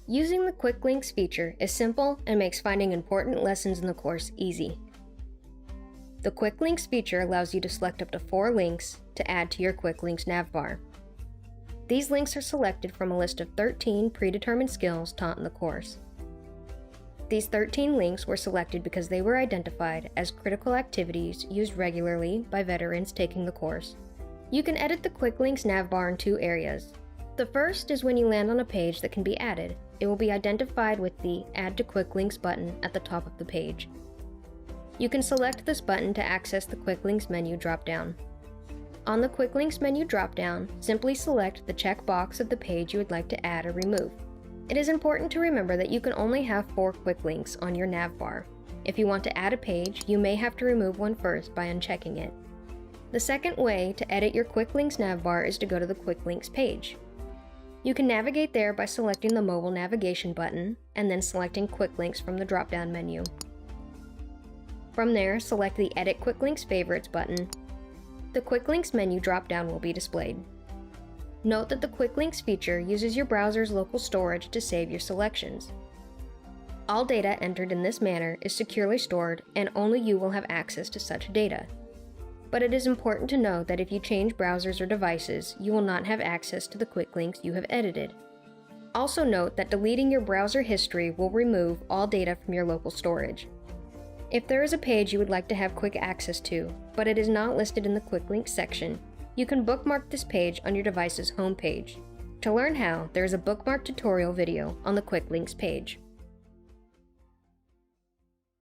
Using the Quick Links feature is simple and makes finding important lessons in the course easy. The Quick Links feature allows you to select up to 4 links to add to your Quick Links navbar. These links are selected from a list of 13 predetermined skills taught in the course. These 13 links were selected because they were identified as critical activities used regularly by veterans taking the course. You can edit the Quick Links navbar in 2 areas. The first is when you land on a page that can be added. It will be identified with the Add to Quick Links button at the top of the page. You can select this button to access the Quick Links menu drop-down. On the Quick Links menu drop-down, simply select the checkbox of the page you would like to add or remove. It is important to remember that you can only have 4 Quick Links on your navbar. If you want to add a page, you may have to remove one first by unchecking it. The second way to edit your Quick Links navbar is to go to the Quick Links page. You can navigate there by selecting the mobile navigation button and then selecting Quick Links from the drop-down menu. From there, select the Edit Quick Links Favorites button. The Quick Links menu drop-down will be displayed. Note that the Quick Links feature uses your browser's local storage to save your selections. All data entered in this manner is securely stored and only you will have access to such data. But it is important to know that if you change browsers or devices, you will not have access to the Quick Links you have edited. Also note that deleting your browser history will remove all data from your local storage. If there is a page you would like to have quick access to, but it is not listed in the Quick Links section, you can bookmark this page on your device's home page. To learn how, there is a bookmark tutorial video on the Quick Links page.